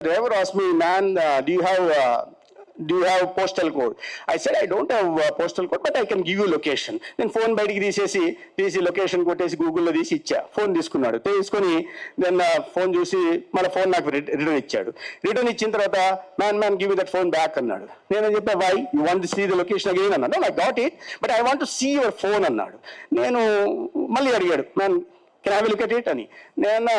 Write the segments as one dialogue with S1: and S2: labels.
S1: Driver asked me, man, do you have postal code? I said, I don't have postal code, but I can give you location. Then phone బయటికి తీసి location కొట్టేసి గూగుల్లో తీసి ఇచ్చా. Phone తీసుకొని then phone చూసి మళ్ళీ phone నాకు రిటర్న్ ఇచ్చాడు. రిటర్న్ ఇచ్చిన తర్వాత man give that phone back అన్నాడు. నేను చెప్పా, why you want to see the location again అన్నాడు. I got it, but I want to see your phone అన్నాడు. నేను మళ్ళీ అడిగాడు, man can I look at it అని. నేను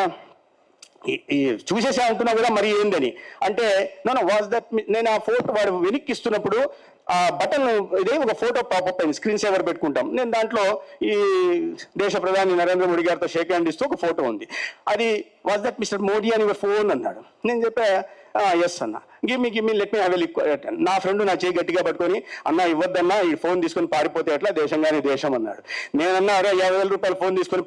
S1: చూసేసా అంటున్నావు కదా, మరి ఏందని అంటే, నో వాజ్ దట్, నేను ఆ ఫోటో వాడు వెనక్కి ఇస్తున్నప్పుడు ఆ బటన్ ఇదే ఒక ఫోటో పాపప్ అయింది, స్క్రీన్ సేవర్ పెట్టుకుంటాం. నేను దాంట్లో ఈ దేశ ప్రధాని నరేంద్ర మోడీ గారితో షేక్ హ్యాండ్ ఇస్తూ ఒక ఫోటో ఉంది. అది వాజ్ దట్ మిస్టర్ మోడీ అని యువర్ ఫోన్ అన్నాడు. నేను చెప్పా, ఎస్ అన్న. Give me let me have a lick. నా ఫ్రెండ్ నా చేయి గట్టిగా పట్టుకొని, అన్న ఇవ్వద్దన్నా, ఈ ఫోన్ తీసుకొని పారిపోతే ఎట్లా, దేశంగానే దేశం అన్నాడు. నేనన్నా, అరే 50,000 రూపాయల ఫోన్ తీసుకొని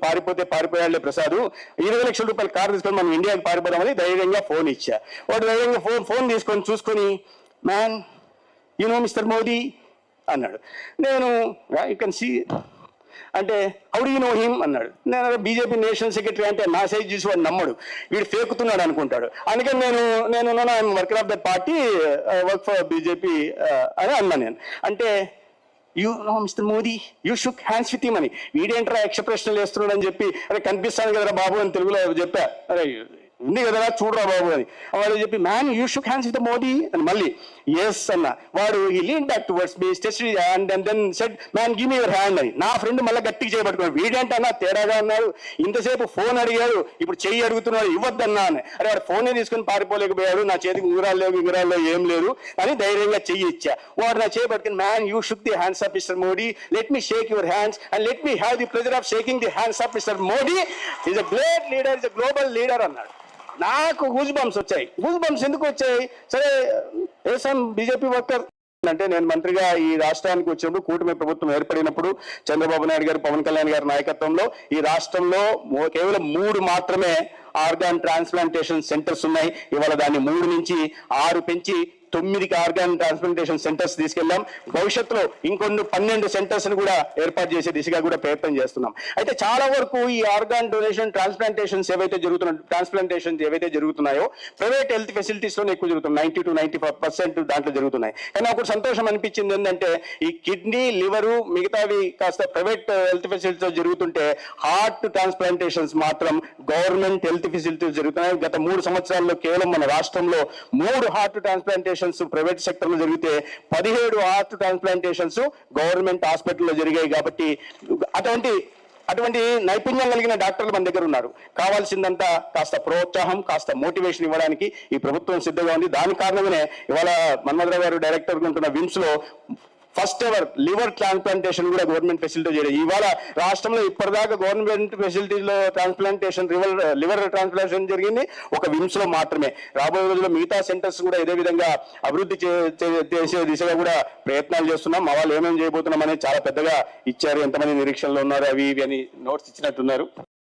S1: పారిపోయాడులే ప్రసాద్, 20 లక్షల రూపాయల కారు తీసుకొని మనం ఇండియాకి పారిపోదామని ధైర్యంగా ఫోన్ ఇచ్చా. వాడు ధైర్యంగా ఫోన్ తీసుకొని చూసుకొని, man you know mister Modi అన్నాడు. నేను యూ కెన్ సీ అంటే, how do you know him అన్నాడు. నేను బీజేపీ నేషనల్ సెక్రటరీ అంటే నా సైజ్ చూసి వాడు నమ్మడు, వీడు ఫేకుతున్నాడు అనుకుంటాడు. అందుకని నేను I'm worker of that party, work for BJP అని అన్నా నేను. అంటే, you know mister Modi, you shook hands with him అని. వీడేంట్రా యక్ష ప్రశ్నలు వేస్తున్నాడు అని చెప్పి, అరే కనిపిస్తాను కదరా బాబు అని తెలుగులో చెప్పా. అరే ఉంది కదరా చూడరా బాబు అని. వాడు చెప్పి, man you shook hands with Modi అని మళ్ళీ ఎస్ అన్న. వాడు ఈ లీన్ బ్యాక్ టువర్డ్స్ మీ స్టెచరీ and then said, man give me your hand అని. నా ఫ్రెండ్ మళ్ళీ గట్టిగా చేయబట్టుకున్నాడు. వీడేంటన్నా తేడాగా అన్నాడు, ఇంతసేపు ఫోన్ అడిగాడు, ఇప్పుడు చెయ్యి అడుగుతున్నాడు, ఇవ్వద్దన్నా అని. అరే వాడు ఫోనే తీసుకుని పారిపోలేకపోయాడు, నా చేతికి ఉంగరాల్లో ఏం లేదు అని ధైర్యంగా చెయ్యి ఇచ్చా. వాడు నా చేయి పట్టుకుని, man you shook the hands of mister Modi, let me Sheikh your hands and let me have the pleasure of shaking the hands of mister Modi, is a great leader, is a global leader అన్నాడు. నాకు goose bumps వచ్చాయి. Goose bumps ఎందుకు వచ్చాయి? సరే ఏసం BJP worker అంటే, నేను మంత్రిగా ఈ రాష్ట్రానికి వచ్చినప్పుడు, కూటమి ప్రభుత్వం ఏర్పడినప్పుడు, చంద్రబాబు నాయుడు గారు, పవన్ కళ్యాణ్ గారి నాయకత్వంలో ఈ రాష్ట్రంలో కేవలం 3 మాత్రమే ఆర్గాన్ ట్రాన్స్ప్లాంటేషన్ సెంటర్స్ ఉన్నాయి. ఇవాళ దాన్ని 3 నుంచి 6 పెంచి 9కి ఆర్గాన్ ట్రాన్స్ప్లాంటేషన్ సెంటర్స్ తీసుకెళ్లాం. భవిష్యత్తులో ఇంకొన్ని 12 సెంటర్స్ ను కూడా ఏర్పాటు చేసే దిశగా కూడా ప్రయత్నం చేస్తున్నాం. అయితే చాలా వరకు ఈ ఆర్గాన్ డొనేషన్ ట్రాన్స్ప్లాంటేషన్స్ ఏవైతే జరుగుతున్నాయో ప్రైవేట్ హెల్త్ ఫెసిలిటీస్ లోనే ఎక్కువ జరుగుతుంది. 90 to 95% దాంట్లో జరుగుతున్నాయి. కానీ నాకు సంతోషం అనిపించింది ఏంటంటే, ఈ కిడ్నీ, లివరు, మిగతావి కాస్త ప్రైవేట్ హెల్త్ ఫెసిలిటీస్ జరుగుతుంటే, హార్ట్ ట్రాన్స్ప్లాంటేషన్స్ మాత్రం గవర్నమెంట్ హెల్త్ ఫెసిలిటీస్ జరుగుతున్నాయి. గత 3 సంవత్సరాల్లో కేవలం మన రాష్ట్రంలో 3 హార్ట్ ట్రాన్స్ప్లాంటేషన్ ప్రైవేట్ సెక్టర్ లో జరిగితే 17 హార్ట్ ట్రాన్స్ప్లాంటేషన్స్ గవర్నమెంట్ హాస్పిటల్లో జరిగాయి. కాబట్టి అటువంటి నైపుణ్యం కలిగిన డాక్టర్లు మన దగ్గర ఉన్నారు. కావాల్సిందంతా కాస్త ప్రోత్సాహం, కాస్త మోటివేషన్ ఇవ్వడానికి ఈ ప్రభుత్వం సిద్ధంగా ఉంది. దాని కారణంగానే ఇవాళ మన్మథరావు గారు డైరెక్టర్ ఉంటున్న విమ్స్ లో ఫస్ట్ ఎవర్ లివర్ ట్రాన్స్ప్లాంటేషన్ కూడా గవర్నమెంట్ ఫెసిలిటీ చేయడం. ఇవాళ రాష్ట్రంలో ఇప్పటిదాకా గవర్నమెంట్ ఫెసిలిటీలో ట్రాన్స్ప్లాంటేషన్, లివర్ ట్రాన్స్ప్లాంటేషన్ జరిగింది ఒక విమ్స్ లో మాత్రమే. రాబోయే రోజుల్లో మిగతా సెంటర్స్ కూడా ఇదే విధంగా అభివృద్ధి చేసే దిశగా కూడా ప్రయత్నాలు చేస్తున్నాం. మా వాళ్ళు ఏమేమి చేయబోతున్నాం అనేది చాలా పెద్దగా ఇచ్చారు. ఎంతమంది నిరీక్షణలో ఉన్నారు, అవి ఇవి అని నోట్స్ ఇచ్చినట్టున్నారు.